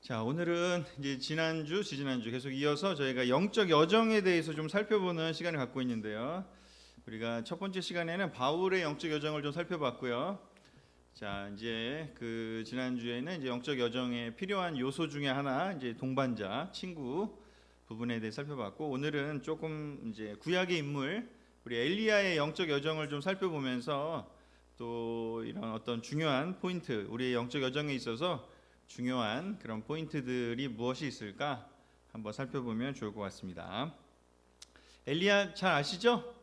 자, 오늘은 이제 지난주, 지지난주 계속 이어서 저희가 영적 여정에 대해서 좀 살펴보는 시간을 갖고 있는데요. 우리가 첫 번째 시간에는 바울의 영적 여정을 좀 살펴봤고요. 자, 이제 그 지난주에는 이제 영적 여정에 필요한 요소 중에 하나, 이제 동반자, 친구 부분에 대해 살펴봤고, 오늘은 조금 이제 구약의 인물, 우리 엘리야의 영적 여정을 좀 살펴보면서 또 이런 어떤 중요한 포인트, 우리의 영적 여정에 있어서 중요한 그런 포인트들이 무엇이 있을까 한번 살펴보면 좋을 것 같습니다. 엘리야 잘 아시죠?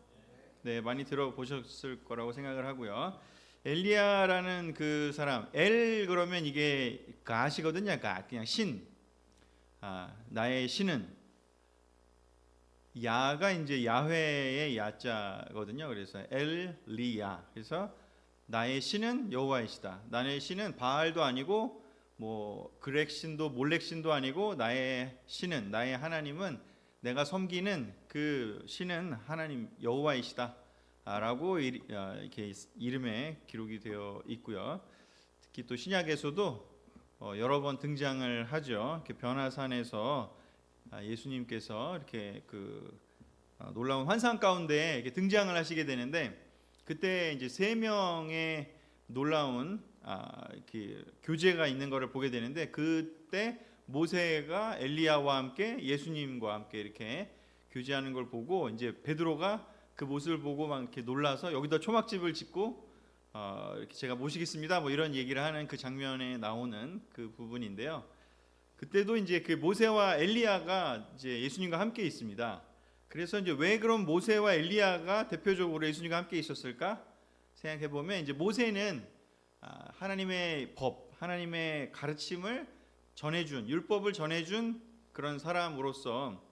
네, 많이 들어보셨을 거라고 생각을 하고요. 엘리야라는 그 사람, 엘 그러면 이게 가시거든요. 그냥 신. 나의 신은, 야가 이제 야훼의 야자거든요. 그래서 엘리야. 그래서 나의 신은 여호와이시다. 나의 신은 바알도 아니고 뭐 그렉 신도 몰렉 신도 아니고 나의 신은, 나의 하나님은, 내가 섬기는 그 신은 하나님 여호와이시다 라고 이렇게 이름에 기록이 되어 있고요. 특히 또 신약에서도 여러 번 등장을 하죠. 이렇게 변화산에서 예수님께서 이렇게 그 놀라운 환상 가운데 이렇게 등장을 하시게 되는데, 그때 이제 세 명의 놀라운 이렇게 교제가 있는 것을 보게 되는데, 그때 모세가 엘리야와 함께 예수님과 함께 이렇게 교제하는 걸 보고, 이제 베드로가 그 모습을 보고 막 이렇게 놀라서 여기다 초막집을 짓고 이렇게 제가 모시겠습니다 뭐 이런 얘기를 하는 그 장면에 나오는 그 부분인데요. 그때도 이제 그 모세와 엘리야가 이제 예수님과 함께 있습니다. 그래서 이제 왜 그럼 모세와 엘리야가 대표적으로 예수님과 함께 있었을까 생각해 보면, 이제 모세는 하나님의 법, 하나님의 가르침을 전해준, 율법을 전해준 그런 사람으로서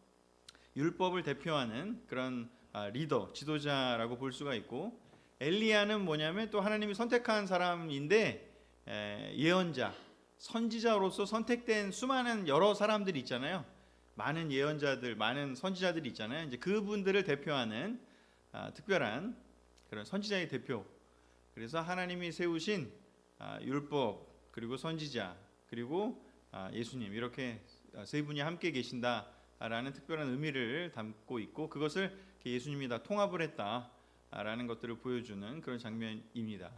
율법을 대표하는 그런 리더, 지도자라고 볼 수가 있고, 엘리야는 뭐냐면 또 하나님이 선택한 사람인데 예언자, 선지자로서 선택된 수많은 여러 사람들이 있잖아요. 많은 예언자들, 많은 선지자들이 있잖아요. 이제 그분들을 대표하는 특별한 그런 선지자의 대표. 그래서 하나님이 세우신 율법, 그리고 선지자, 그리고 예수님, 이렇게 세 분이 함께 계신다라는 특별한 의미를 담고 있고, 그것을 예수님이 다 통합을 했다라는 것들을 보여주는 그런 장면입니다.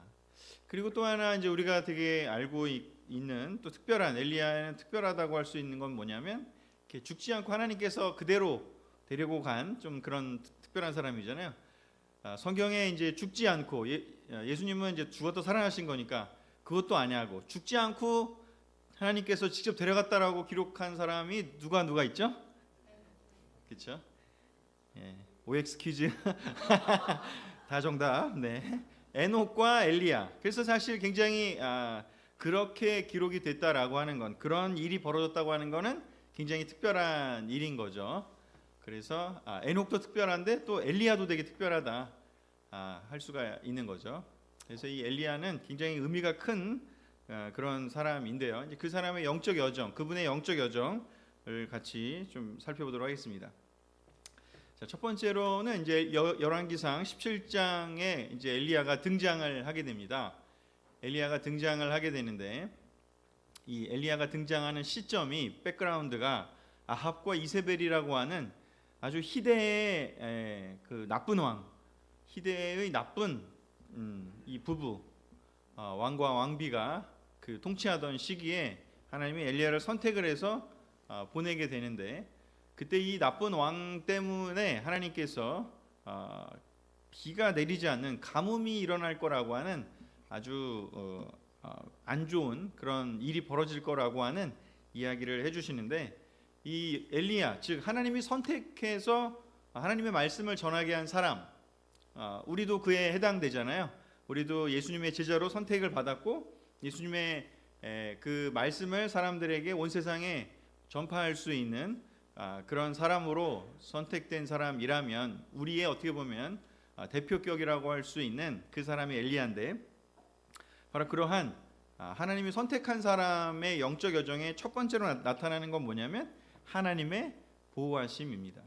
그리고 또 하나 이제 우리가 되게 알고 있는 또 특별한, 엘리야는 특별하다고 할 수 있는 건 뭐냐면, 이렇게 죽지 않고 하나님께서 그대로 데리고 간 좀 그런 특별한 사람이잖아요. 성경에 이제 죽지 않고 예수님은 이제 죽어도 살아나신 거니까 그것도 아니하고 죽지 않고 하나님께서 직접 데려갔다라고 기록한 사람이 누가 있죠? 그렇죠? 예, OX 퀴즈 다 정답. 네, 에녹과 엘리야. 그래서 사실 굉장히 그렇게 기록이 됐다라고 하는 건, 그런 일이 벌어졌다고 하는 거는 굉장히 특별한 일인 거죠. 그래서 에녹도 특별한데 또 엘리야도 되게 특별하다 할 수가 있는 거죠. 그래서 이 엘리야는 굉장히 의미가 큰 그런 사람인데요. 이제 그 사람의 영적 여정, 그분의 영적 여정을 같이 좀 살펴보도록 하겠습니다. 자, 첫 번째로는 이제 열왕기상 17장에 이제 엘리야가 등장을 하게 됩니다. 엘리야가 등장을 하게 되는데, 이 엘리야가 등장하는 시점이, 백그라운드가 아합과 이세벨이라고 하는 아주 희대의 그 나쁜 왕, 희대의 나쁜 이 부부, 왕과 왕비가 그 통치하던 시기에 하나님이 엘리야를 선택을 해서 보내게 되는데, 그때 이 나쁜 왕 때문에 하나님께서 비가 내리지 않는 가뭄이 일어날 거라고 하는 아주 안 좋은 그런 일이 벌어질 거라고 하는 이야기를 해주시는데, 이 엘리야, 즉 하나님이 선택해서 하나님의 말씀을 전하게 한 사람, 우리도 그에 해당되잖아요. 우리도 예수님의 제자로 선택을 받았고, 예수님의 그 말씀을 사람들에게, 온 세상에 전파할 수 있는 그런 사람으로 선택된 사람이라면, 우리의 어떻게 보면 대표격이라고 할 수 있는 그 사람이 엘리야인데, 바로 그러한 하나님이 선택한 사람의 영적 여정의 첫 번째로 나타나는 건 뭐냐면 하나님의 보호하심입니다.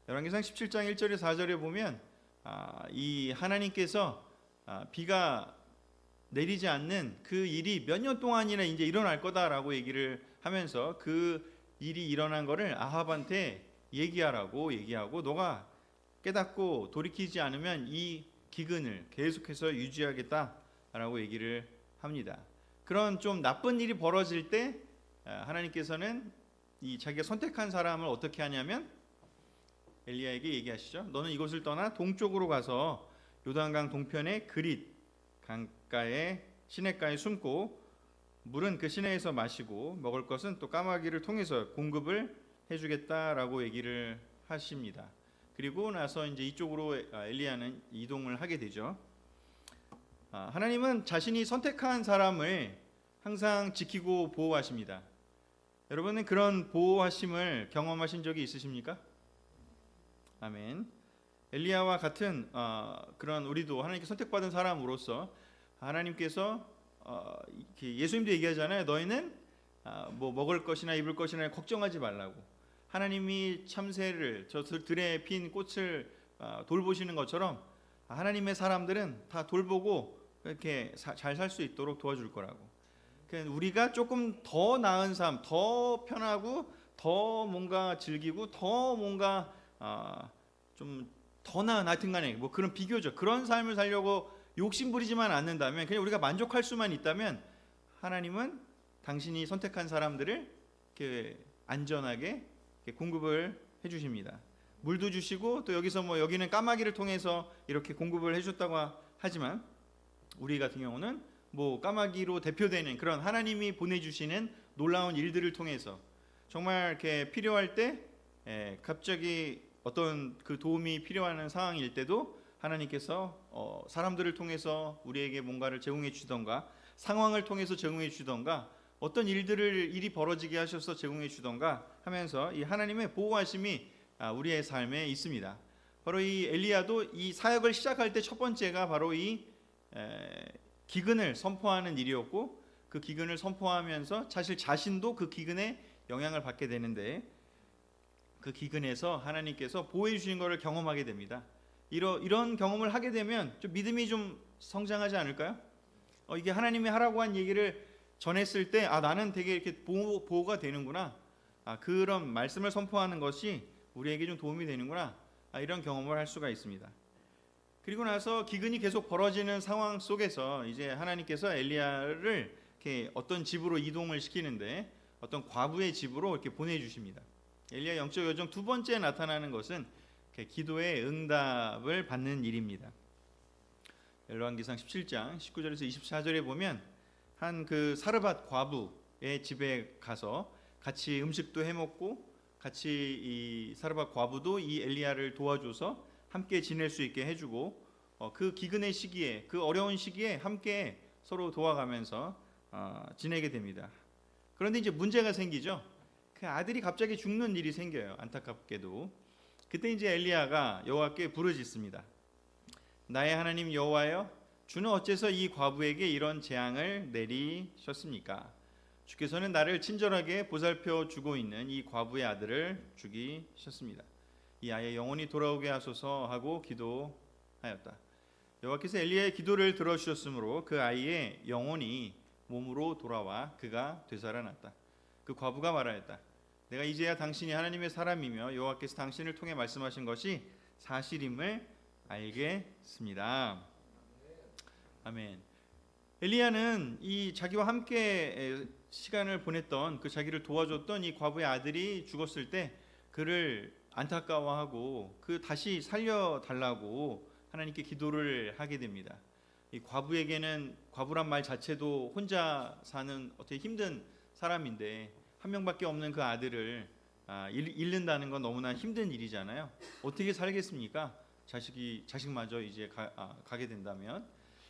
열왕기상 17장 1절에 4절에 보면 이 하나님께서 비가 내리지 않는 그 일이 몇 년 동안이나 이제 일어날 거다라고 얘기를 하면서 그 일이 일어난 거를 아합한테 얘기하고 너가 깨닫고 돌이키지 않으면 이 기근을 계속해서 유지하겠다라고 얘기를 합니다. 그런 좀 나쁜 일이 벌어질 때 하나님께서는 이 자기가 선택한 사람을 어떻게 하냐면 엘리야에게 얘기하시죠. 너는 이곳을 떠나 동쪽으로 가서 요단강 동편의 그릿 강가에 시냇가에 숨고 물은 그 시내에서 마시고 먹을 것은 또 까마귀를 통해서 공급을 해주겠다라고 얘기를 하십니다. 그리고 나서 이제 이쪽으로 엘리야는 이동을 하게 되죠. 하나님은 자신이 선택한 사람을 항상 지키고 보호하십니다. 여러분은 그런 보호하심을 경험하신 적이 있으십니까? 아멘. 엘리야와 같은 그런 우리도 하나님께 선택받은 사람으로서 하나님께서 예수님도 얘기하잖아요. 너희는 뭐 먹을 것이나 입을 것이나 걱정하지 말라고. 하나님이 참새를 저 들에 핀 꽃을 돌보시는 것처럼 하나님의 사람들은 다 돌보고 이렇게 잘 살 수 있도록 도와줄 거라고. 그러니까 우리가 조금 더 나은 삶, 더 편하고 더 뭔가 즐기고 더 뭔가 좀 더 나은 하여튼간에 뭐 그런 비교적 그런 삶을 살려고 욕심부리지만 않는다면 그냥 우리가 만족할 수만 있다면 하나님은 당신이 선택한 사람들을 이렇게 안전하게 이렇게 공급을 해주십니다. 물도 주시고 또 여기서 뭐 여기는 까마귀를 통해서 이렇게 공급을 해줬다고 하지만 우리 같은 경우는 뭐 까마귀로 대표되는 그런 하나님이 보내주시는 놀라운 일들을 통해서 정말 이렇게 필요할 때 갑자기 어떤 그 도움이 필요한 상황일 때도 하나님께서 사람들을 통해서 우리에게 뭔가를 제공해 주던가 상황을 통해서 제공해 주던가 어떤 일이 벌어지게 하셔서 제공해 주던가 하면서 이 하나님의 보호하심이 우리의 삶에 있습니다. 바로 이 엘리야도 이 사역을 시작할 때 첫 번째가 바로 이 기근을 선포하는 일이었고 그 기근을 선포하면서 사실 자신도 그 기근에 영향을 받게 되는데 그 기근에서 하나님께서 보호해 주신 것을 경험하게 됩니다. 이런 경험을 하게 되면 좀 믿음이 좀 성장하지 않을까요? 이게 하나님이 하라고 한 얘기를 전했을 때 나는 되게 이렇게 보호가 되는구나. 그런 말씀을 선포하는 것이 우리에게 좀 도움이 되는구나. 이런 경험을 할 수가 있습니다. 그리고 나서 기근이 계속 벌어지는 상황 속에서 이제 하나님께서 엘리야를 이렇게 어떤 집으로 이동을 시키는데 어떤 과부의 집으로 이렇게 보내주십니다. 엘리야 영적 여정 두 번째 나타나는 것은 기도의 응답을 받는 일입니다. 열왕기상 17장 19절에서 24절에 보면 한 그 사르밧 과부의 집에 가서 같이 음식도 해 먹고 같이 이 사르밧 과부도 이 엘리야를 도와줘서 함께 지낼 수 있게 해주고 그 기근의 시기에 그 어려운 시기에 함께 서로 도와가면서 지내게 됩니다. 그런데 이제 문제가 생기죠. 그 아들이 갑자기 죽는 일이 생겨요. 안타깝게도. 그때 이제 엘리야가 여호와께 부르짖습니다. 나의 하나님 여호와여, 주는 어째서 이 과부에게 이런 재앙을 내리셨습니까? 주께서는 나를 친절하게 보살펴 주고 있는 이 과부의 아들을 죽이셨습니다. 이 아이의 영혼이 돌아오게 하소서 하고 기도하였다. 여호와께서 엘리야의 기도를 들어주셨으므로 그 아이의 영혼이 몸으로 돌아와 그가 되살아났다. 그 과부가 말하였다. 내가 이제야 당신이 하나님의 사람이며 여호와께서 당신을 통해 말씀하신 것이 사실임을 알겠습니다. 아멘. 엘리야는 이 자기와 함께 시간을 보냈던 그 자기를 도와줬던 이 과부의 아들이 죽었을 때 그를 안타까워하고 그 다시 살려달라고 하나님께 기도를 하게 됩니다. 이 과부에게는 과부란 말 자체도 혼자 사는 어떻게 힘든 사람인데 한 명밖에 없는 그 아들을 잃는다는 건 너무나 힘든 일이잖아요. 어떻게 살겠습니까? 자식마저 이제 가게 된다면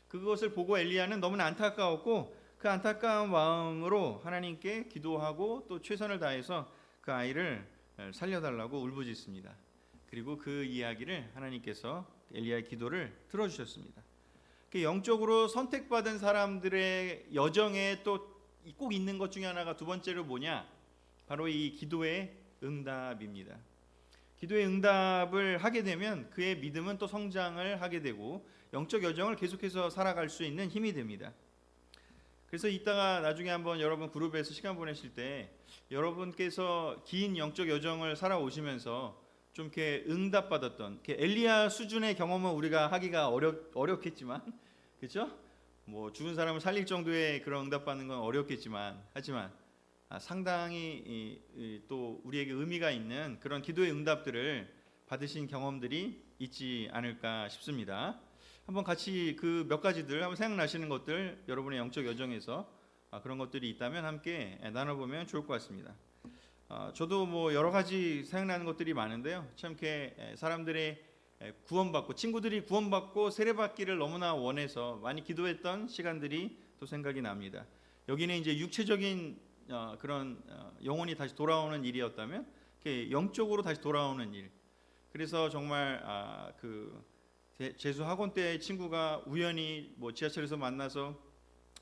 그것을 보고 엘리야는 너무나 안타까웠고 그 안타까운 마음으로 하나님께 기도하고 또 최선을 다해서 그 아이를 살려달라고 울부짖습니다. 그리고 그 이야기를 하나님께서 엘리야의 기도를 들어주셨습니다. 영적으로 선택받은 사람들의 여정에 또 꼭 있는 것 중에 하나가 두 번째로 뭐냐? 바로 이 기도의 응답입니다. 기도의 응답을 하게 되면 그의 믿음은 또 성장을 하게 되고 영적 여정을 계속해서 살아갈 수 있는 힘이 됩니다. 그래서 이따가 나중에 한번 여러분 그룹에서 시간 보내실 때 여러분께서 긴 영적 여정을 살아오시면서 좀 이렇게 응답받았던 이렇게 엘리야 수준의 경험은 우리가 하기가 어렵겠지만, 그렇죠? 뭐 죽은 사람을 살릴 정도의 그런 응답받는 건 어렵겠지만, 하지만 상당히 또 우리에게 의미가 있는 그런 기도의 응답들을 받으신 경험들이 있지 않을까 싶습니다. 한번 같이 그 몇 가지들 한번 생각나시는 것들, 여러분의 영적 여정에서 그런 것들이 있다면 함께 나눠보면 좋을 것 같습니다. 저도 뭐 여러 가지 생각나는 것들이 많은데요. 참 이렇게 사람들의 구원받고, 친구들이 구원받고 세례받기를 너무나 원해서 많이 기도했던 시간들이 또 생각이 납니다. 여기는 이제 육체적인 그런 영혼이 다시 돌아오는 일이었다면, 이렇게 영적으로 다시 돌아오는 일. 그래서 정말 그 재수 학원 때 친구가 우연히 뭐 지하철에서 만나서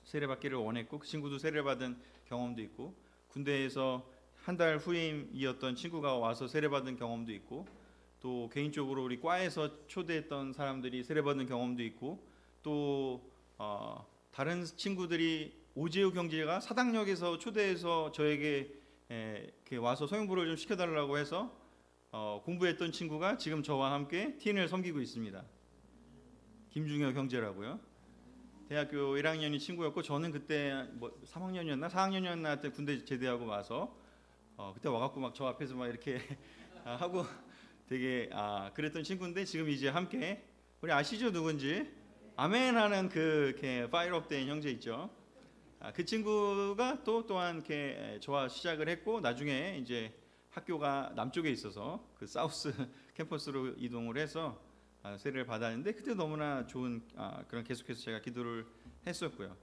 세례받기를 원했고, 그 친구도 세례받은 경험도 있고, 군대에서 한 달 후임이었던 친구가 와서 세례받은 경험도 있고, 또 개인적으로 우리 과에서 초대했던 사람들이 세례받은 경험도 있고, 또 다른 친구들이 오재우 경제가 사당역에서 초대해서 저에게 이렇게 와서 소형부를 좀 시켜달라고 해서 공부했던 친구가 지금 저와 함께 TN을 섬기고 있습니다. 김중혁 형제라고요. 대학교 1학년이 친구였고, 저는 그때 뭐 3학년이었나 4학년이었나 하여튼 군대 제대하고 와서 그때 와갖고 막 저 앞에서 막 이렇게 하고 되게 그랬던 친구인데, 지금 이제 함께, 우리 아시죠 누군지? 아멘 하는 그 이렇게 파이어업된 형제 있죠. 그 친구가 또한 이렇게 저와 시작을 했고, 나중에 이제 학교가 남쪽에 있어서 그 사우스 캠퍼스로 이동을 해서 세례를 받았는데, 그때 너무나 좋은 그런 계속해서 제가 기도를 했었고요.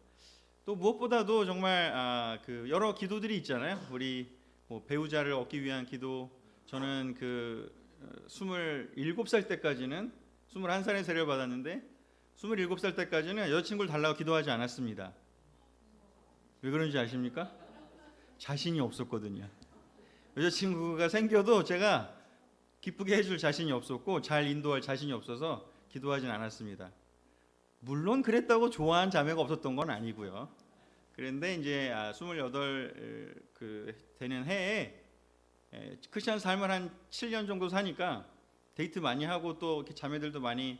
또 무엇보다도 정말 그 여러 기도들이 있잖아요. 우리 뭐 배우자를 얻기 위한 기도. 저는 그 27살 때까지는, 21살에 세례를 받았는데 27살 때까지는 여자친구를 달라고 기도하지 않았습니다. 왜 그런지 아십니까? 자신이 없었거든요. 여자친구가 생겨도 제가 기쁘게 해줄 자신이 없었고, 잘 인도할 자신이 없어서 기도하진 않았습니다. 물론 그랬다고 좋아한 자매가 없었던 건 아니고요. 그런데 이제 28 되는 해에 크리스천 삶을 한 7년 정도 사니까 데이트 많이 하고, 또 이렇게 자매들도 많이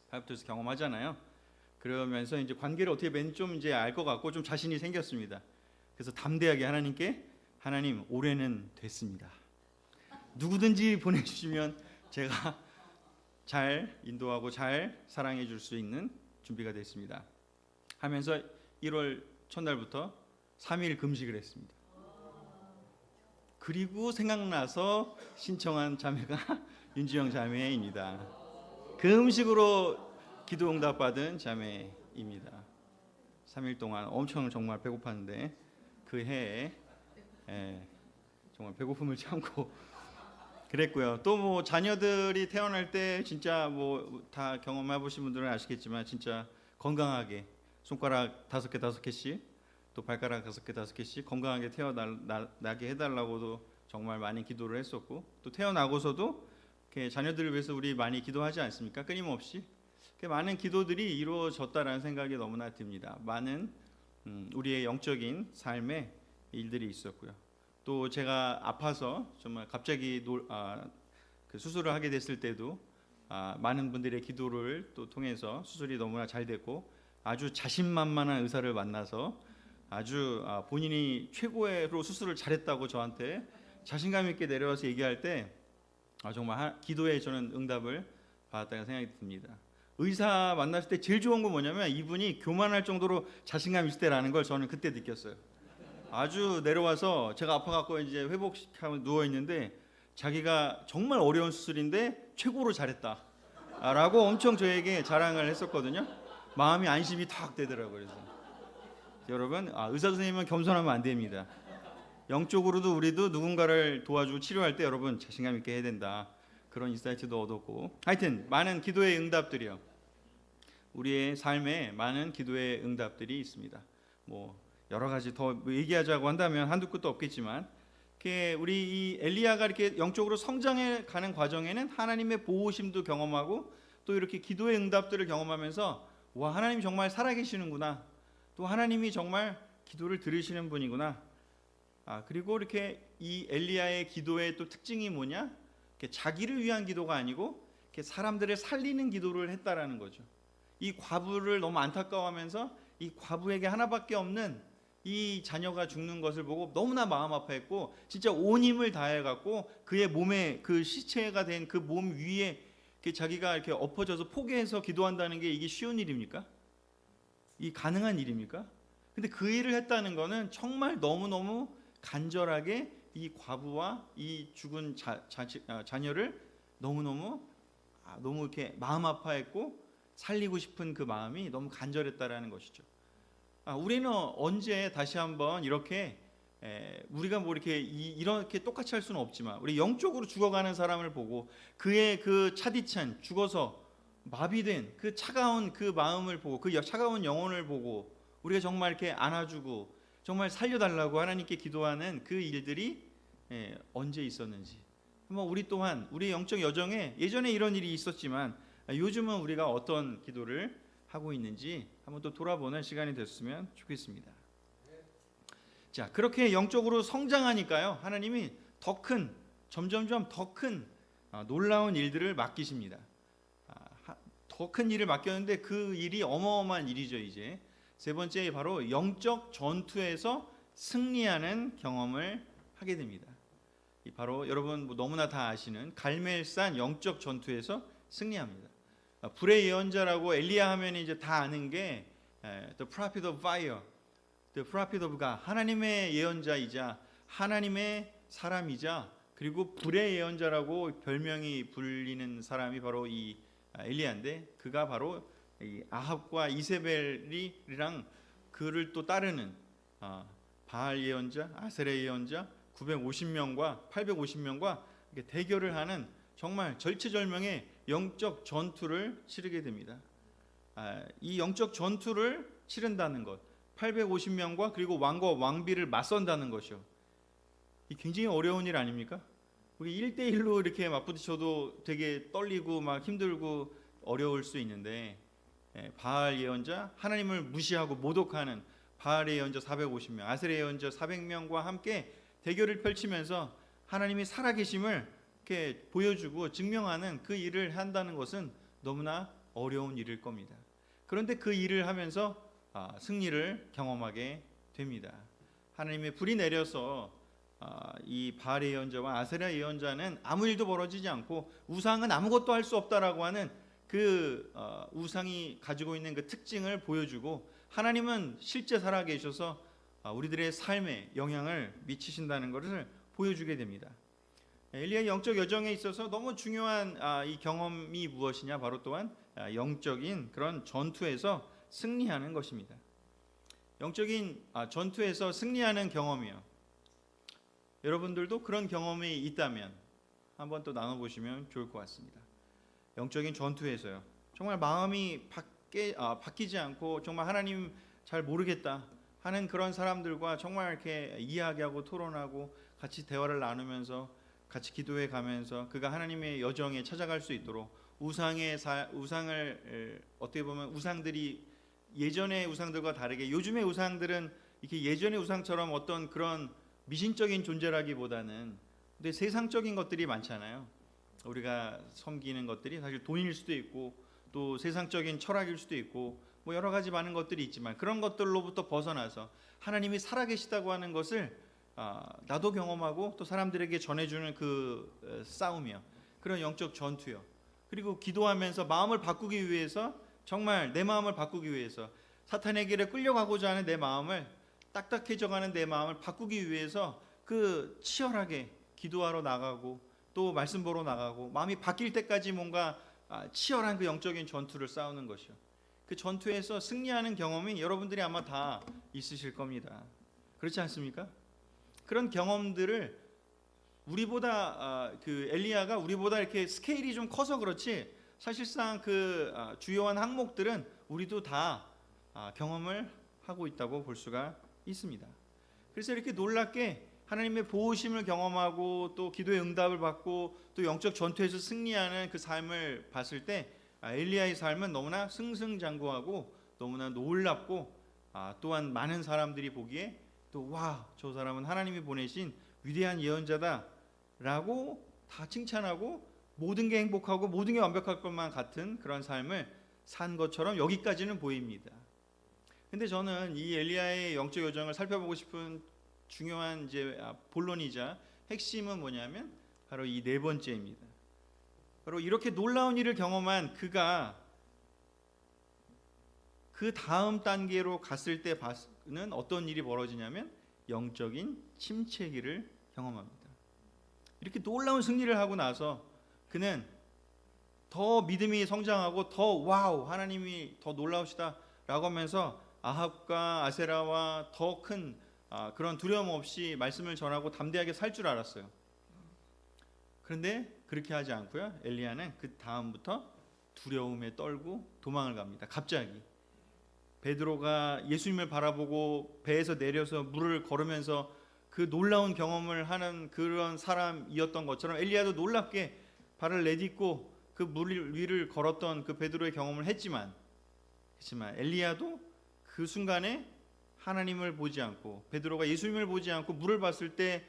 바이블에서 경험하잖아요. 그러면서 이제 관계를 어떻게 맺는지 좀 이제 알 것 같고, 좀 자신이 생겼습니다. 그래서 담대하게 하나님께, 하나님 올해는 됐습니다. 누구든지 보내주시면 제가 잘 인도하고 잘 사랑해 줄 수 있는 준비가 됐습니다 하면서 1월 첫날부터 3일 금식을 했습니다. 그리고 생각나서 신청한 자매가 윤지영 자매입니다. 금식으로 기도 응답 받은 자매입니다. 3일 동안 엄청 정말 배고팠는데 그 해에 정말 배고픔을 참고 그랬고요. 또 뭐 자녀들이 태어날 때 진짜 뭐 다 경험해 보신 분들은 아시겠지만, 진짜 건강하게 손가락 5개씩, 또 발가락 5개씩 건강하게 태어나게 해달라고도 정말 많이 기도를 했었고, 또 태어나고서도 이렇게 자녀들을 위해서 우리 많이 기도하지 않습니까? 끊임없이 많은 기도들이 이루어졌다라는 생각이 너무나 듭니다. 많은 우리의 영적인 삶에 일들이 있었고요. 또 제가 아파서 정말 갑자기 그 수술을 하게 됐을 때도 많은 분들의 기도를 또 통해서 수술이 너무나 잘 됐고, 아주 자신만만한 의사를 만나서 아주 본인이 최고로 수술을 잘했다고 저한테 자신감 있게 내려와서 얘기할 때 정말 기도에 저는 응답을 받았다는 생각이 듭니다. 의사 만났을 때 제일 좋은 건 뭐냐면, 이분이 교만할 정도로 자신감 있을 때라는 걸 저는 그때 느꼈어요. 아주 내려와서 제가 아파갖고 이제 회복하면 누워 있는데, 자기가 정말 어려운 수술인데 최고로 잘했다 라고 엄청 저에게 자랑을 했었거든요. 마음이 안심이 탁 되더라고요. 그래서 여러분, 의사 선생님은 겸손하면 안 됩니다. 영적으로도 우리도 누군가를 도와주고 치료할 때 여러분 자신감 있게 해야 된다. 그런 인사이트도 얻었고, 하여튼 많은 기도의 응답들이요. 우리의 삶에 많은 기도의 응답들이 있습니다. 뭐 여러 가지 더 얘기하자고 한다면 한두 끝도 없겠지만, 우리 이 엘리야가 이렇게 영적으로 성장해 가는 과정에는 하나님의 보호심도 경험하고, 또 이렇게 기도의 응답들을 경험하면서, 와, 하나님 정말 살아계시는구나, 또 하나님이 정말 기도를 들으시는 분이구나. 그리고 이렇게 이 엘리야의 기도의 또 특징이 뭐냐? 자기를 위한 기도가 아니고 사람들을 살리는 기도를 했다라는 거죠. 이 과부를 너무 안타까워하면서 이 과부에게 하나밖에 없는 이 자녀가 죽는 것을 보고 너무나 마음 아파했고, 진짜 온 힘을 다해 갖고 그의 몸에, 그 시체가 된 그 몸 위에 자기가 이렇게 엎어져서 포개해서 기도한다는 게 이게 쉬운 일입니까? 이 가능한 일입니까? 근데 그 일을 했다는 거는 정말 너무너무 간절하게 이 과부와 이 죽은 자녀를 너무 이렇게 마음 아파했고 살리고 싶은 그 마음이 너무 간절했다라는 것이죠. 우리는 언제 다시 한번 이렇게 우리가 뭐 이렇게 똑같이 할 수는 없지만, 우리 영적으로 죽어가는 사람을 보고 그의 그 차디찬 죽어서 마비된 그 차가운 그 마음을 보고, 그 차가운 영혼을 보고 우리가 정말 이렇게 안아주고 정말 살려달라고 하나님께 기도하는 그 일들이 언제 있었는지, 한번 우리 또한 우리 영적 여정에 예전에 이런 일이 있었지만 요즘은 우리가 어떤 기도를 하고 있는지 한번 또 돌아보는 시간이 됐으면 좋겠습니다. 자, 그렇게 영적으로 성장하니까요, 하나님이 점점점 더 큰 놀라운 일들을 맡기십니다. 더 큰 일을 맡겼는데 그 일이 어마어마한 일이죠. 이제 세 번째, 바로 영적 전투에서 승리하는 경험을 하게 됩니다. 바로 여러분 너무나 다 아시는 갈멜산 영적 전투에서 승리합니다. 불의 예언자라고 엘리야 하면 이제 다 아는 게 The Prophet of Fire, The Prophet of God, 하나님의 예언자이자 하나님의 사람이자 그리고 불의 예언자라고 별명이 불리는 사람이 바로 이 엘리야인데, 그가 바로 이 아합과 이세벨이랑 그를 또 따르는 바알 예언자, 아세라 예언자 950명과 850명과 대결을 하는 정말 절체절명의 영적 전투를 치르게 됩니다. 이 영적 전투를 치른다는 것, 850명과 그리고 왕과 왕비를 맞선다는 것이요, 이 굉장히 어려운 일 아닙니까? 우리 1대1로 이렇게 맞부딪혀도 되게 떨리고 막 힘들고 어려울 수 있는데, 바알 예언자, 하나님을 무시하고 모독하는 바알의 예언자 450명, 아세라 예언자 400명과 함께 대결을 펼치면서 하나님이 살아계심을 이렇게 보여주고 증명하는 그 일을 한다는 것은 너무나 어려운 일일 겁니다. 그런데 그 일을 하면서 승리를 경험하게 됩니다. 하나님의 불이 내려서 이 바알의 예언자와 아세라 예언자는 아무 일도 벌어지지 않고, 우상은 아무것도 할 수 없다라고 하는 그 우상이 가지고 있는 그 특징을 보여주고, 하나님은 실제 살아계셔서 우리들의 삶에 영향을 미치신다는 것을 보여주게 됩니다. 엘리야의 영적 여정에 있어서 너무 중요한 이 경험이 무엇이냐, 바로 또한 영적인 그런 전투에서 승리하는 것입니다. 영적인 전투에서 승리하는 경험이요, 여러분들도 그런 경험이 있다면 한번 또 나눠보시면 좋을 것 같습니다. 영적인 전투에서요, 정말 마음이 바뀌지 않고 정말 하나님 잘 모르겠다 하는 그런 사람들과 정말 이렇게 이야기하고 토론하고 같이 대화를 나누면서 같이 기도해 가면서 그가 하나님의 여정에 찾아갈 수 있도록, 우상을 어떻게 보면 우상들이 예전의 우상들과 다르게, 요즘의 우상들은 이렇게 예전의 우상처럼 어떤 그런 미신적인 존재라기보다는 근데 세상적인 것들이 많잖아요. 우리가 섬기는 것들이 사실 돈일 수도 있고 또 세상적인 철학일 수도 있고 뭐 여러 가지 많은 것들이 있지만, 그런 것들로부터 벗어나서 하나님이 살아계시다고 하는 것을 나도 경험하고 또 사람들에게 전해주는 그 싸움이요, 그런 영적 전투요, 그리고 기도하면서 마음을 바꾸기 위해서, 정말 내 마음을 바꾸기 위해서, 사탄에게 끌려가고자 하는 내 마음을, 딱딱해져가는 내 마음을 바꾸기 위해서 그 치열하게 기도하러 나가고 또 말씀 보러 나가고 마음이 바뀔 때까지 뭔가 치열한 그 영적인 전투를 싸우는 것이요, 그 전투에서 승리하는 경험이 여러분들이 아마 다 있으실 겁니다. 그렇지 않습니까? 그런 경험들을 우리보다 그 엘리야가 우리보다 이렇게 스케일이 좀 커서 그렇지, 사실상 그 주요한 항목들은 우리도 다 경험을 하고 있다고 볼 수가 있습니다. 그래서 이렇게 놀랍게 하나님의 보호심을 경험하고 또 기도의 응답을 받고 또 영적 전투에서 승리하는 그 삶을 봤을 때 엘리야의 삶은 너무나 승승장구하고 너무나 놀랍고 또한 많은 사람들이 보기에 또 와, 저 사람은 하나님이 보내신 위대한 예언자다라고 다 칭찬하고 모든 게 행복하고 모든 게 완벽할 것만 같은 그런 삶을 산 것처럼 여기까지는 보입니다. 근데 저는 이 엘리야의 영적 여정을 살펴보고 싶은 중요한 이제 본론이자 핵심은 뭐냐면 바로 이 네 번째입니다. 바로 이렇게 놀라운 일을 경험한 그가 그 다음 단계로 갔을 때 는 어떤 일이 벌어지냐면 영적인 침체기를 경험합니다. 이렇게 놀라운 승리를 하고 나서 그는 더 믿음이 성장하고 더 와우, 하나님이 더 놀라우시다라고 하면서 아합과 아세라와 더 큰 그런 두려움 없이 말씀을 전하고 담대하게 살 줄 알았어요. 그런데 그렇게 하지 않고요, 엘리야는 그 다음부터 두려움에 떨고 도망을 갑니다. 갑자기 베드로가 예수님을 바라보고 배에서 내려서 물을 걸으면서 그 놀라운 경험을 하는 그런 사람이었던 것처럼 엘리야도 놀랍게 발을 내딛고 그 물 위를 걸었던 그 베드로의 경험을 했지만 엘리야도 그 순간에 하나님을 보지 않고 베드로가 예수님을 보지 않고 물을 봤을 때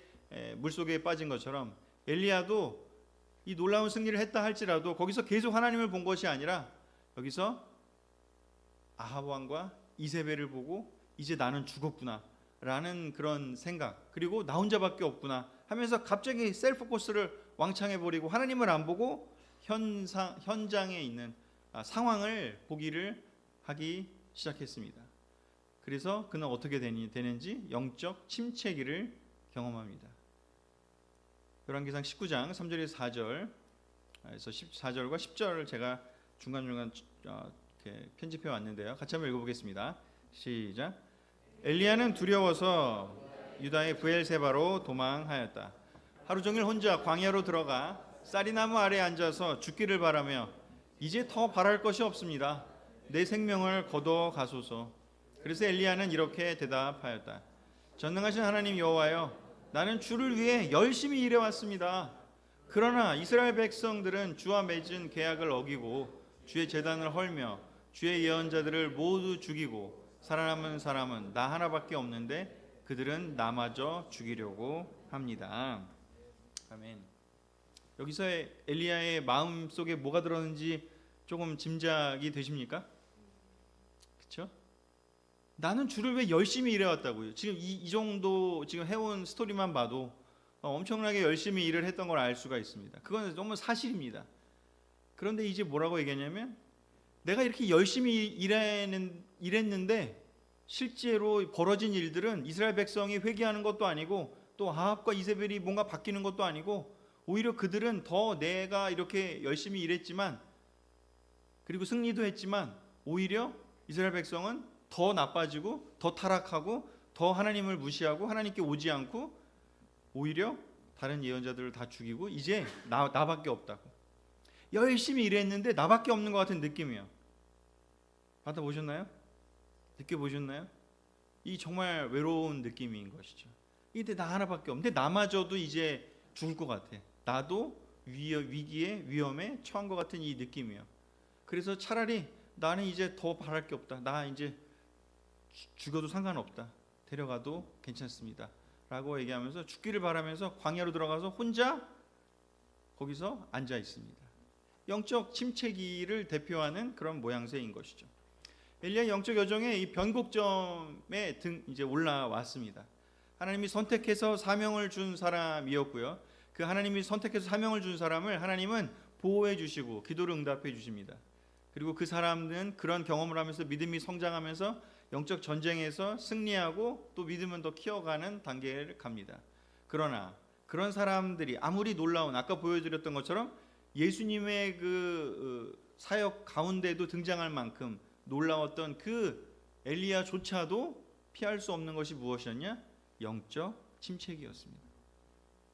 물속에 빠진 것처럼 엘리야도 이 놀라운 승리를 했다 할지라도 거기서 계속 하나님을 본 것이 아니라 여기서 아합 왕과 이세벨을 보고 이제 나는 죽었구나 라는 그런 생각, 그리고 나 혼자밖에 없구나 하면서 갑자기 셀프 포커스를 왕창해 버리고 하나님을 안 보고 현장에 있는 상황을 보기를 하기 시작했습니다. 그래서 그는 어떻게 되는지 영적 침체기를 경험합니다. 열왕기상 19장 3절에서 4절에서 14절과 10절을 제가 중간중간 이렇게 편집해 왔는데요. 같이 한번 읽어보겠습니다. 시작. 엘리야는 두려워서 유다의 브엘세바로 도망하였다. 하루 종일 혼자 광야로 들어가 쌀이나무 아래에 앉아서 죽기를 바라며 이제 더 바랄 것이 없습니다. 내 생명을 거둬 가소서. 그래서 엘리야는 이렇게 대답하였다. 전능하신 하나님 여호와여, 나는 주를 위해 열심히 일해왔습니다. 그러나 이스라엘 백성들은 주와 맺은 계약을 어기고 주의 제단을 헐며 주의 예언자들을 모두 죽이고 살아남은 사람은 나 하나밖에 없는데 그들은 나마저 죽이려고 합니다. 아멘. 여기서 엘리야의 마음 속에 뭐가 들었는지 조금 짐작이 되십니까? 그렇죠? 나는 주를 왜 열심히 일해왔다고요. 지금 이 정도 지금 해온 스토리만 봐도 엄청나게 열심히 일을 했던 걸 알 수가 있습니다. 그건 너무 사실입니다. 그런데 이제 뭐라고 얘기하냐면 내가 이렇게 열심히 일했는데 실제로 벌어진 일들은 이스라엘 백성이 회개하는 것도 아니고 또 아합과 이세벨이 뭔가 바뀌는 것도 아니고 오히려 그들은 더 내가 이렇게 열심히 일했지만 그리고 승리도 했지만 오히려 이스라엘 백성은 더 나빠지고 더 타락하고 더 하나님을 무시하고 하나님께 오지 않고 오히려 다른 예언자들을 다 죽이고 이제 나밖에 없다고 열심히 일했는데 나밖에 없는 것 같은 느낌이에요. 받아보셨나요? 느껴보셨나요? 이 정말 외로운 느낌인 것이죠. 근데 나 하나밖에 없는데 나마저도 이제 죽을 것 같아. 나도 위기에 위험에 처한 것 같은 이 느낌이에요. 그래서 차라리 나는 이제 더 바랄 게 없다. 나 이제 죽어도 상관없다. 데려가도 괜찮습니다. 라고 얘기하면서 죽기를 바라면서 광야로 들어가서 혼자 거기서 앉아 있습니다. 영적 침체기를 대표하는 그런 모양새인 것이죠. 엘리야 영적 여정의 이 변곡점에 이제 올라왔습니다. 하나님이 선택해서 사명을 준 사람이었고요. 그 하나님이 선택해서 사명을 준 사람을 하나님은 보호해 주시고 기도를 응답해 주십니다. 그리고 그 사람은 그런 경험을 하면서 믿음이 성장하면서 영적 전쟁에서 승리하고 또 믿음은 더 키워가는 단계를 갑니다. 그러나 그런 사람들이 아무리 놀라운 아까 보여드렸던 것처럼 예수님의 그 사역 가운데도 등장할 만큼 놀라웠던 그 엘리야조차도 피할 수 없는 것이 무엇이었냐? 영적 침체기였습니다.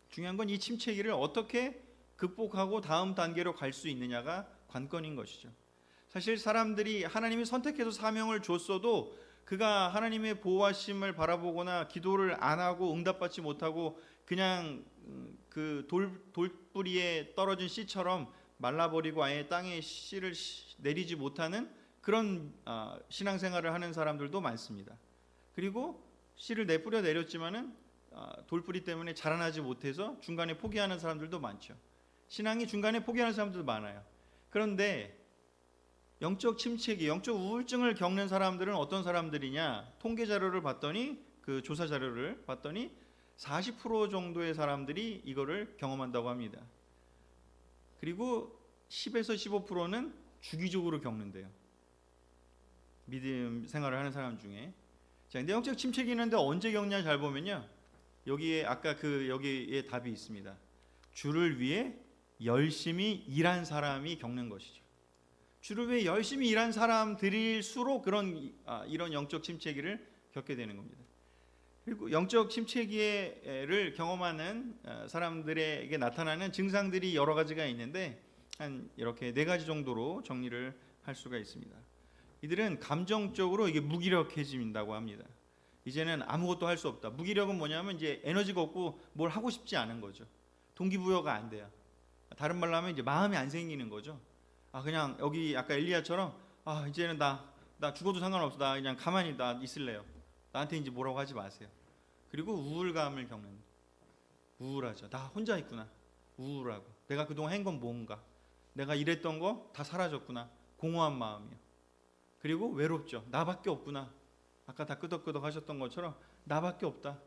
중요한 건 이 침체기를 어떻게 극복하고 다음 단계로 갈 수 있느냐가 관건인 것이죠. 사실 사람들이 하나님이 선택해서 사명을 줬어도 그가 하나님의 보호하심을 바라보거나 기도를 안 하고 응답받지 못하고 그냥 그 돌뿌리에 떨어진 씨처럼 말라버리고 아예 땅에 씨를 내리지 못하는 그런 신앙생활을 하는 사람들도 많습니다. 그리고 씨를 내뿌려 내렸지만은 돌뿌리 때문에 자라나지 못해서 중간에 포기하는 사람들도 많죠. 신앙이 중간에 포기하는 사람들도 많아요. 그런데 영적 침체기, 영적 우울증을 겪는 사람들은 어떤 사람들이냐? 통계 자료를 봤더니, 그 조사 자료를 봤더니 40% 정도의 사람들이 이거를 경험한다고 합니다. 그리고 10에서 15%는 주기적으로 겪는데요. 믿음 생활을 하는 사람 중에. 자, 근데 영적 침체기 있는데 언제 겪냐 잘 보면요. 여기에 아까 여기에 답이 있습니다. 주를 위해 열심히 일한 사람이 겪는 것이죠. 주를 위해 열심히 일한 사람들일수록 이런 영적 침체기를 겪게 되는 겁니다. 그리고 영적 침체기를 경험하는 사람들에게 나타나는 증상들이 여러 가지가 있는데 한 이렇게 4가지 정도로 정리를 할 수가 있습니다. 이들은 감정적으로 이게 무기력해진다고 합니다. 이제는 아무것도 할 수 없다. 무기력은 뭐냐면 이제 에너지가 없고 뭘 하고 싶지 않은 거죠. 동기부여가 안 돼요. 다른 말로 하면 이제 마음이 안 생기는 거죠. 그냥 여기 아까 엘리야처럼 이제는 나 죽어도 상관없어. 나 그냥 가만히 나 있을래요. 나한테 이제 뭐라고 하지 마세요. 그리고 우울감을 겪는, 우울하죠. 나 혼자 있구나. 우울하고 내가 그동안 한 건 뭔가, 내가 이랬던 거 다 사라졌구나. 공허한 마음이요. 그리고 외롭죠. 나밖에 없구나. 아까 다 끄덕끄덕 하셨던 것처럼 나밖에 없다.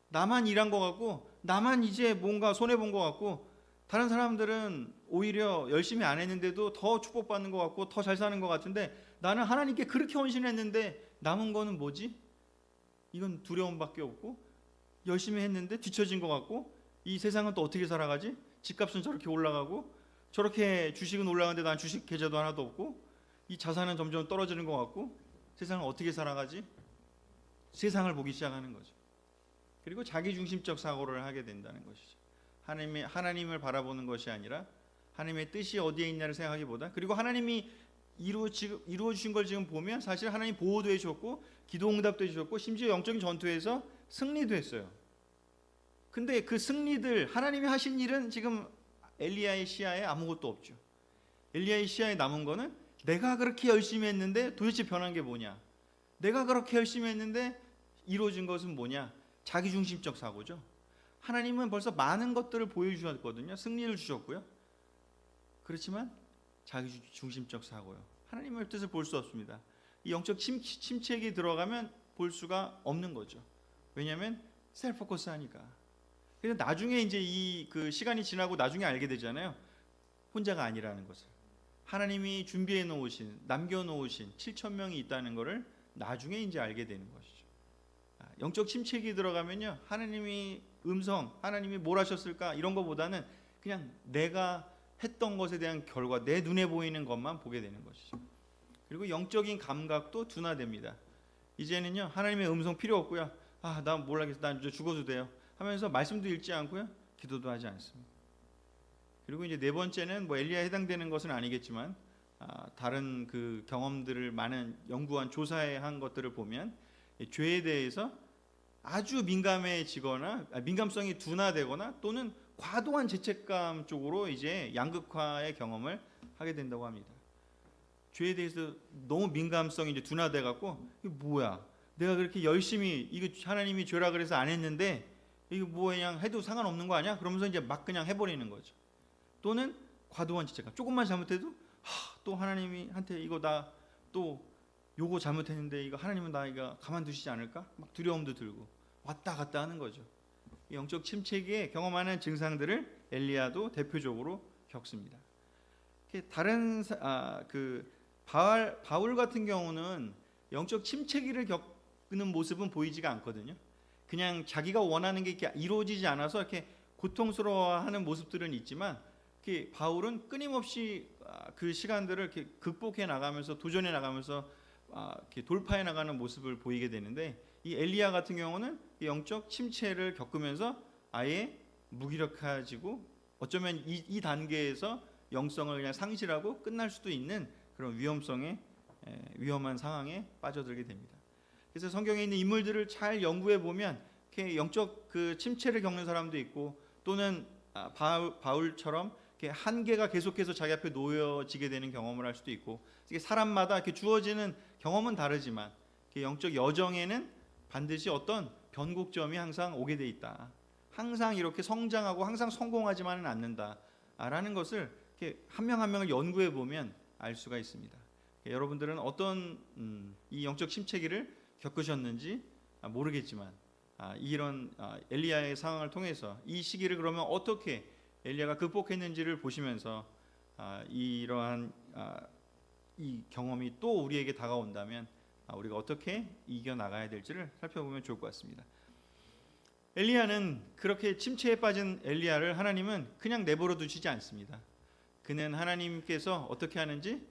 나만 일한 것 같고, 나만 이제 뭔가 손해본 것 같고, 다른 사람들은 오히려 열심히 안 했는데도 더 축복받는 것 같고 더 잘 사는 것 같은데, 나는 하나님께 그렇게 헌신했는데 남은 거는 뭐지? 이건 두려움밖에 없고, 열심히 했는데 뒤처진 것 같고, 이 세상은 또 어떻게 살아가지? 집값은 저렇게 올라가고, 저렇게 주식은 올라가는데 난 주식 계좌도 하나도 없고, 이 자산은 점점 떨어지는 것 같고, 세상은 어떻게 살아가지? 세상을 보기 시작하는 거죠. 그리고 자기중심적 사고를 하게 된다는 것이죠. 하나님을 바라보는 것이 아니라 하나님의 뜻이 어디에 있냐를 생각하기보다, 그리고 하나님이 이루어 주신 걸 지금 보면 사실 하나님 보호도 해주셨고 기도 응답도 해주셨고 심지어 영적인 전투에서 승리도 했어요. 근데 그 승리들, 하나님이 하신 일은 지금 엘리야의 시야에 아무것도 없죠. 엘리야의 시야에 남은 거는 내가 그렇게 열심히 했는데 도대체 변한 게 뭐냐? 내가 그렇게 열심히 했는데 이루어진 것은 뭐냐? 자기중심적 사고죠. 하나님은 벌써 많은 것들을 보여주셨거든요. 승리를 주셨고요. 그렇지만 자기중심적 사고요. 하나님의 뜻을 볼 수 없습니다. 이 영적 침체기 들어가면 볼 수가 없는 거죠. 왜냐하면 셀프 포커스 하니까. 그래서 나중에 이제 그 시간이 지나고 나중에 알게 되잖아요. 혼자가 아니라는 것을. 하나님이 준비해 놓으신, 남겨 놓으신 7,000명이 있다는 것을 나중에 이제 알게 되는 것이죠. 영적 침체기 들어가면요, 하나님이 음성, 하나님이 뭘 하셨을까 이런 것보다는 그냥 내가 했던 것에 대한 결과, 내 눈에 보이는 것만 보게 되는 것이죠. 그리고 영적인 감각도 둔화됩니다. 이제는요, 하나님의 음성 필요 없고요. 나 몰라겠어, 난 이제 죽어도 돼요 하면서 말씀도 읽지 않고요, 기도도 하지 않습니다. 그리고 이제 4번째는 뭐 엘리야에 해당되는 것은 아니겠지만 다른 그 경험들을 많은 연구한 조사한 것들을 보면 죄에 대해서 아주 민감해지거나 민감성이 둔화되거나 또는 과도한 죄책감 쪽으로 이제 양극화의 경험을 하게 된다고 합니다. 죄에 대해서 너무 민감성이 이제 둔화돼 갖고 이게 뭐야? 내가 그렇게 열심히 이거 하나님이 죄라 그래서 안 했는데 이거 뭐 그냥 해도 상관없는 거 아니야? 그러면서 이제 막 그냥 해버리는 거죠. 또는 과도한 죄책감. 조금만 잘못해도 또 하나님이 한테 이거 나 또 요거 잘못했는데 이거 하나님은 나 이거 가만두시지 않을까? 막 두려움도 들고 왔다 갔다 하는 거죠. 영적 침체기에 경험하는 증상들을 엘리야도 대표적으로 겪습니다. 다른 그 바울 같은 경우는 영적 침체기를 겪는 모습은 보이지가 않거든요. 그냥 자기가 원하는 게 이렇게 이루어지지 않아서 이렇게 고통스러워하는 모습들은 있지만, 바울은 끊임없이 그 시간들을 이렇게 극복해 나가면서 도전해 나가면서 이렇게 돌파해 나가는 모습을 보이게 되는데, 이 엘리야 같은 경우는 영적 침체를 겪으면서 아예 무기력해지고 어쩌면 이 단계에서 영성을 그냥 상실하고 끝날 수도 있는 그런 위험한 상황에 빠져들게 됩니다. 그래서 성경에 있는 인물들을 잘 연구해 보면 이렇게 영적 그 침체를 겪는 사람도 있고, 또는 바울처럼 이렇게 한계가 계속해서 자기 앞에 놓여지게 되는 경험을 할 수도 있고, 이게 사람마다 이렇게 주어지는 경험은 다르지만 영적 여정에는 반드시 어떤 변곡점이 항상 오게 돼 있다. 항상 이렇게 성장하고 항상 성공하지만은 않는다라는 것을 이렇게 한 명 한 명을 연구해 보면 알 수가 있습니다. 여러분들은 어떤 이 영적 침체기를 겪으셨는지 모르겠지만 이런 엘리야의 상황을 통해서 이 시기를 그러면 어떻게 엘리야가 극복했는지를 보시면서 이러한 이 경험이 또 우리에게 다가온다면 우리가 어떻게 이겨나가야 될지를 살펴보면 좋을 것 같습니다. 엘리야는 그렇게 침체에 빠진 엘리야를 하나님은 그냥 내버려 두시지 않습니다. 그는 하나님께서 어떻게 하는지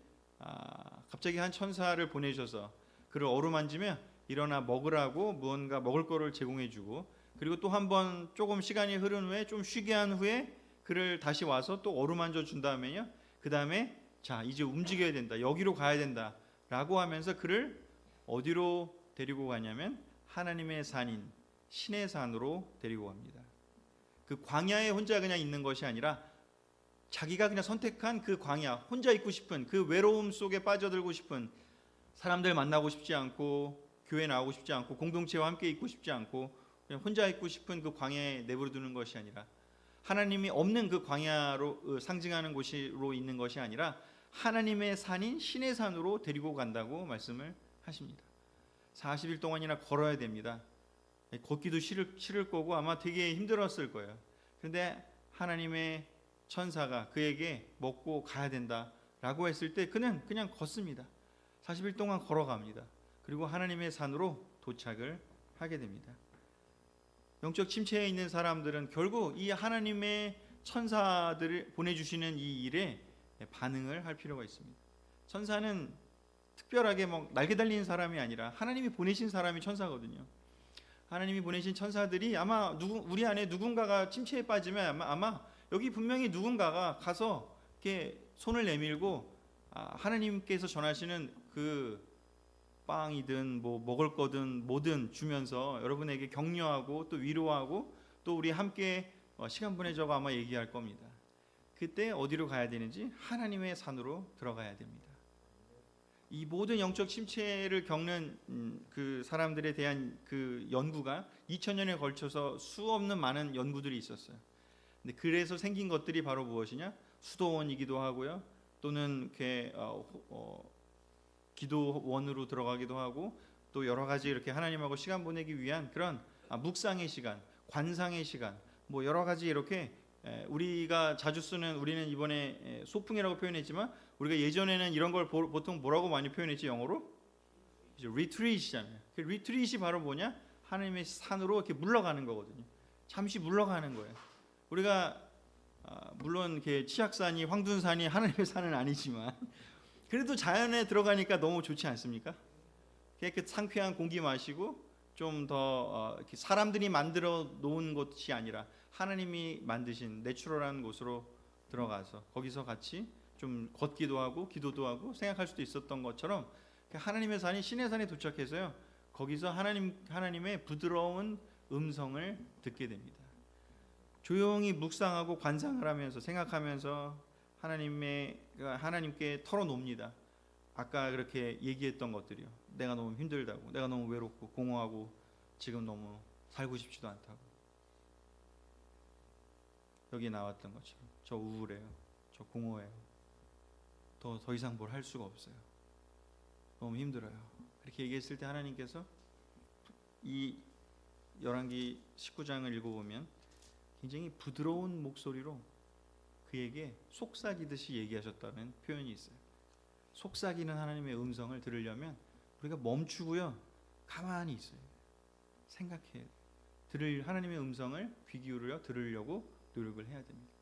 갑자기 한 천사를 보내셔서 그를 어루만지며 일어나 먹으라고 무언가 먹을 거를 제공해주고, 그리고 또 한 번 조금 시간이 흐른 후에 좀 쉬게 한 후에 그를 다시 와서 또 어루만져 준 다음에요, 그 다음에 자 이제 움직여야 된다, 여기로 가야 된다 라고 하면서 그를 어디로 데리고 가냐면 하나님의 산인 신의 산으로 데리고 갑니다. 그 광야에 혼자 그냥 있는 것이 아니라 자기가 그냥 선택한 그 광야, 혼자 있고 싶은 그 외로움 속에 빠져들고 싶은, 사람들 만나고 싶지 않고 교회 나오고 싶지 않고 공동체와 함께 있고 싶지 않고 그냥 혼자 있고 싶은 그 광야에 내버려 두는 것이 아니라, 하나님이 없는 그 광야로 상징하는 곳으로 있는 것이 아니라 하나님의 산인 신의 산으로 데리고 간다고 말씀을 하십니다. 40일 동안이나 걸어야 됩니다. 걷기도 싫을 거고 아마 되게 힘들었을 거예요. 그런데 하나님의 천사가 그에게 먹고 가야 된다라고 했을 때 그는 그냥 걷습니다. 40일 동안 걸어갑니다. 그리고 하나님의 산으로 도착을 하게 됩니다. 영적 침체에 있는 사람들은 결국 이 하나님의 천사들을 보내주시는 이 일에 반응을 할 필요가 있습니다. 천사는 특별하게 날개 달린 사람이 아니라 하나님이 보내신 사람이 천사거든요. 하나님이 보내신 천사들이 아마 우리 안에 누군가가 침체에 빠지면 아마 여기 분명히 누군가가 가서 이렇게 손을 내밀고 하나님께서 전하시는 그 빵이든 뭐 먹을 거든 뭐든 주면서 여러분에게 격려하고 또 위로하고 또 우리 함께 시간 보내자고 아마 얘기할 겁니다. 그때 어디로 가야 되는지 하나님의 산으로 들어가야 됩니다. 이 모든 영적 침체를 겪는 그 사람들에 대한 그 연구가 2000년에 걸쳐서 수없는 많은 연구들이 있었어요. 근데 그래서 생긴 것들이 바로 무엇이냐? 수도원이기도 하고요. 또는 이렇게 기도원으로 들어가기도 하고, 또 여러 가지 이렇게 하나님하고 시간 보내기 위한 그런 묵상의 시간, 관상의 시간, 뭐 여러 가지 이렇게 우리가 자주 쓰는, 우리는 이번에 소풍이라고 표현했지만 우리가 예전에는 이런 걸 보통 뭐라고 많이 표현했지? 영어로 리트리트잖아요. 그 리트리트이 바로 뭐냐? 하나님의 산으로 이렇게 물러가는 거거든요. 잠시 물러가는 거예요. 우리가 물론 이렇게 치악산이 황둔산이 하나님의 산은 아니지만 그래도 자연에 들어가니까 너무 좋지 않습니까? 그 상쾌한 공기 마시고 좀 더 사람들이 만들어 놓은 곳이 아니라 하나님이 만드신 내추럴한 곳으로 들어가서 거기서 같이 좀 걷기도 하고 기도도 하고 생각할 수도 있었던 것처럼 하나님의 산이 신의 산에 도착해서요, 거기서 하나님의 부드러운 음성을 듣게 됩니다. 조용히 묵상하고 관상을 하면서 생각하면서 하나님께 털어놓습니다. 아까 그렇게 얘기했던 것들이요. 내가 너무 힘들다고, 내가 너무 외롭고 공허하고 지금 너무 살고 싶지도 않다고. 여기 나왔던 것처럼 저 우울해요, 저 공허해요, 더 이상 뭘 할 수가 없어요, 너무 힘들어요. 그렇게 얘기했을 때 하나님께서 이 열왕기 19장을 읽어보면 굉장히 부드러운 목소리로 그에게 속삭이듯이 얘기하셨다는 표현이 있어요. 속삭이는 하나님의 음성을 들으려면 우리가 멈추고요, 가만히 있어요. 생각해야 돼요. 하나님의 음성을 귀 기울여 들으려고 노력을 해야 됩니다.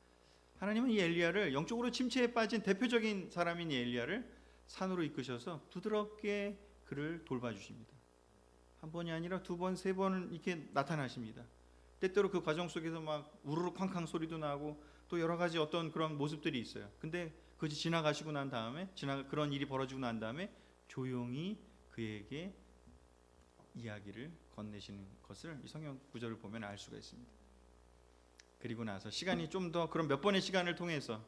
하나님은 이 엘리야를, 영적으로 침체에 빠진 대표적인 사람인 이 엘리야를 산으로 이끄셔서 부드럽게 그를 돌봐주십니다. 한 번이 아니라 두 번, 세 번은 이렇게 나타나십니다. 때때로 그 과정 속에서 막 우르르 쾅쾅 소리도 나고 또 여러 가지 어떤 그런 모습들이 있어요. 근데 그것이 지나가시고 난 다음에, 그런 일이 벌어지고 난 다음에 조용히 그에게 이야기를 건네시는 것을 이 성경 구절을 보면 알 수가 있습니다. 그리고 나서 시간이 좀 더, 그런 몇 번의 시간을 통해서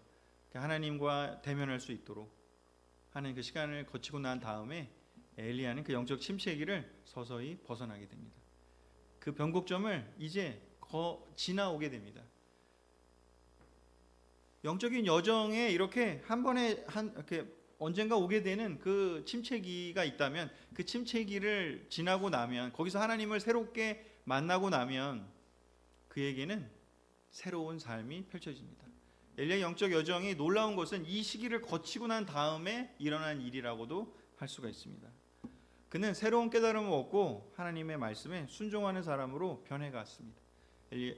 하나님과 대면할 수 있도록 하는 그 시간을 거치고 난 다음에 엘리야는 그 영적 침체기를 서서히 벗어나게 됩니다. 그 변곡점을 이제 지나오게 됩니다. 영적인 여정에 이렇게 한 번에 이렇게 언젠가 오게 되는 그 침체기가 있다면, 그 침체기를 지나고 나면, 거기서 하나님을 새롭게 만나고 나면 그에게는 새로운 삶이 펼쳐집니다. 엘리야의 영적 여정이 놀라운 것은 이 시기를 거치고 난 다음에 일어난 일이라고도 할 수가 있습니다. 그는 새로운 깨달음을 얻고 하나님의 말씀에 순종하는 사람으로 변해갔습니다.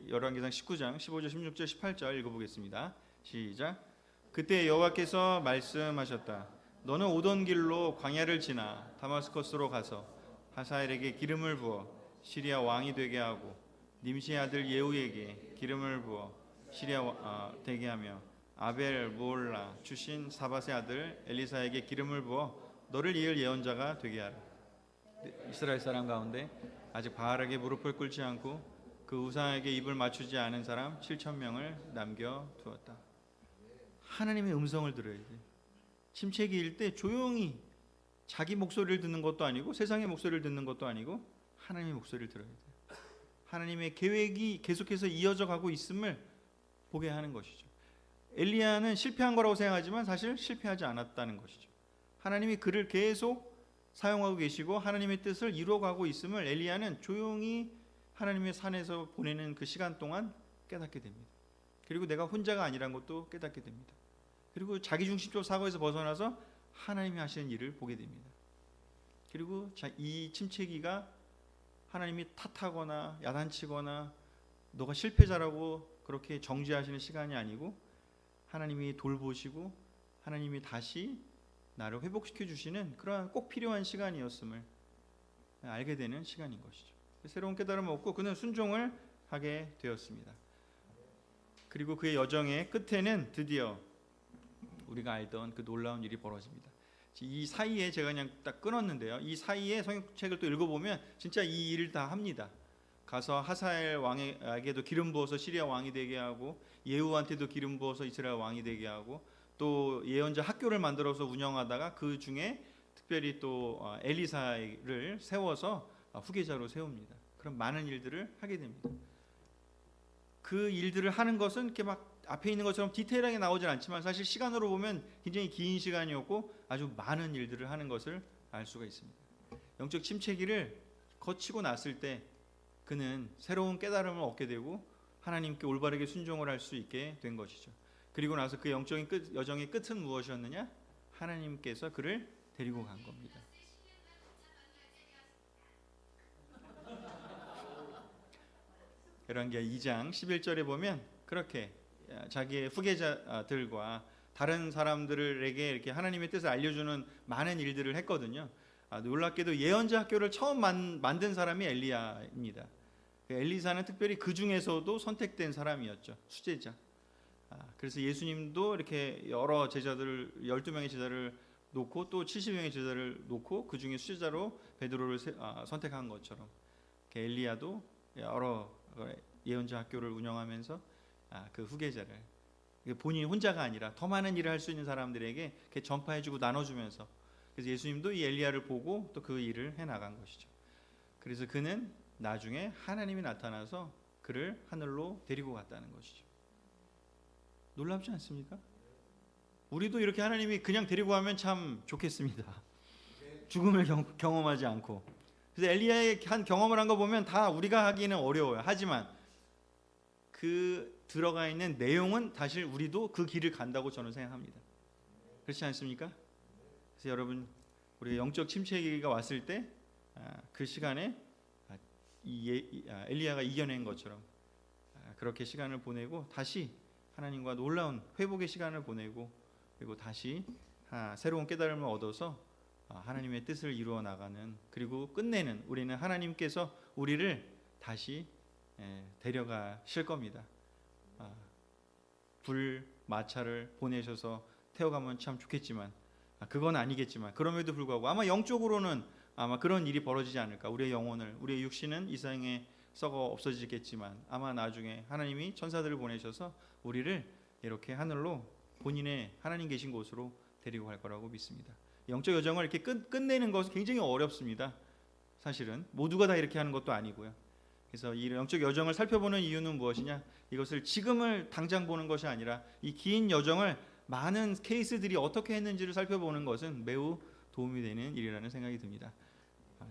열왕기상 19장 15절 16절 18절 읽어보겠습니다. 시작. 그때 여호와께서 말씀하셨다. 너는 오던 길로 광야를 지나 다마스커스로 가서 하사엘에게 기름을 부어 시리아 왕이 되게 하고 님시의 아들 예후에게 기름을 부어 시리아 되게 하며 아벨 무올라 출신 사밧의 아들 엘리사에게 기름을 부어 너를 이을 예언자가 되게 하라. 이스라엘 사람 가운데 아직 바알에게 무릎을 꿇지 않고 그 우상에게 입을 맞추지 않은 사람 7,000명을 남겨두었다. 하나님의 음성을 들어야 돼. 침체기일 때 조용히 자기 목소리를 듣는 것도 아니고 세상의 목소리를 듣는 것도 아니고 하나님의 목소리를 들어야 돼. 하나님의 계획이 계속해서 이어져 가고 있음을 보게 하는 것이죠. 엘리야는 실패한 거라고 생각하지만 사실 실패하지 않았다는 것이죠. 하나님이 그를 계속 사용하고 계시고 하나님의 뜻을 이루어가고 있음을 엘리야는 조용히 하나님의 산에서 보내는 그 시간 동안 깨닫게 됩니다. 그리고 내가 혼자가 아니라는 것도 깨닫게 됩니다. 그리고 자기중심적 사고에서 벗어나서 하나님이 하시는 일을 보게 됩니다. 그리고 이 침체기가 하나님이 탓하거나 야단치거나 너가 실패자라고 그렇게 정죄하시는 시간이 아니고 하나님이 돌보시고 하나님이 다시 나를 회복시켜 주시는 그러한 꼭 필요한 시간이었음을 알게 되는 시간인 것이죠. 새로운 깨달음을 얻고 그는 순종을 하게 되었습니다. 그리고 그의 여정의 끝에는 드디어 우리가 알던 그 놀라운 일이 벌어집니다. 이 사이에 제가 그냥 딱 끊었는데요. 이 사이에 성경책을 또 읽어보면 진짜 이 일을 다 합니다. 가서 하사엘 왕에게도 기름 부어서 시리아 왕이 되게 하고 예후한테도 기름 부어서 이스라엘 왕이 되게 하고 또 예언자 학교를 만들어서 운영하다가 그 중에 특별히 또 엘리사를 세워서 후계자로 세웁니다. 그런 많은 일들을 하게 됩니다. 그 일들을 하는 것은 이렇게 막 앞에 있는 것처럼 디테일하게 나오진 않지만 사실 시간으로 보면 굉장히 긴 시간이었고 아주 많은 일들을 하는 것을 알 수가 있습니다. 영적 침체기를 거치고 났을 때 그는 새로운 깨달음을 얻게 되고 하나님께 올바르게 순종을 할 수 있게 된 것이죠. 그리고 나서 그 영적인 여정의 끝은 무엇이었느냐? 하나님께서 그를 데리고 간 겁니다. 열왕기하 2장 11절에 보면 그렇게 자기의 후계자들과 다른 사람들에게 이렇게 하나님의 뜻을 알려주는 많은 일들을 했거든요. 놀랍게도 예언자 학교를 처음 만든 사람이 엘리야입니다. 엘리사는 특별히 그 중에서도 선택된 사람이었죠. 수제자. 그래서 예수님도 이렇게 여러 제자들을 12명의 제자를 놓고 또 70명의 제자를 놓고 그 중에 수제자로 베드로를 선택한 것처럼 엘리야도 여러 예언자 학교를 운영하면서 그 후계자를 본인이 혼자가 아니라 더 많은 일을 할 수 있는 사람들에게 이렇게 전파해주고 나눠주면서 그래서 예수님도 이 엘리야를 보고 또 그 일을 해나간 것이죠. 그래서 그는 나중에 하나님이 나타나서 그를 하늘로 데리고 갔다는 것이죠. 놀랍지 않습니까? 우리도 이렇게 하나님이 그냥 데리고 가면 참 좋겠습니다. 죽음을 경험하지 않고. 그래서 엘리야의 한 경험을 한 거 보면 다 우리가 하기는 어려워요. 하지만 그 들어가 있는 내용은 사실 우리도 그 길을 간다고 저는 생각합니다. 그렇지 않습니까? 그래서 여러분 우리가 영적 침체기가 왔을 때 그 시간에 엘리야가 이겨낸 것처럼 그렇게 시간을 보내고 다시 하나님과 놀라운 회복의 시간을 보내고 그리고 다시 새로운 깨달음을 얻어서 하나님의 뜻을 이루어 나가는 그리고 끝내는 우리는 하나님께서 우리를 다시 데려가실 겁니다. 불 마차를 보내셔서 태워가면 참 좋겠지만 그건 아니겠지만 그럼에도 불구하고 아마 영적으로는 아마 그런 일이 벌어지지 않을까. 우리의 영혼을 우리의 육신은 이 세상에 썩어 없어지겠지만 아마 나중에 하나님이 천사들을 보내셔서 우리를 이렇게 하늘로 본인의 하나님 계신 곳으로 데리고 갈 거라고 믿습니다. 영적 여정을 이렇게 끝내는 것은 굉장히 어렵습니다. 사실은 모두가 다 이렇게 하는 것도 아니고요. 그래서 이 영적 여정을 살펴보는 이유는 무엇이냐? 이것을 지금을 당장 보는 것이 아니라 이 긴 여정을 많은 케이스들이 어떻게 했는지를 살펴보는 것은 매우 도움이 되는 일이라는 생각이 듭니다.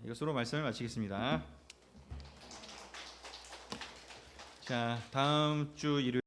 이것으로 말씀을 마치겠습니다. 자, 다음 주 일요일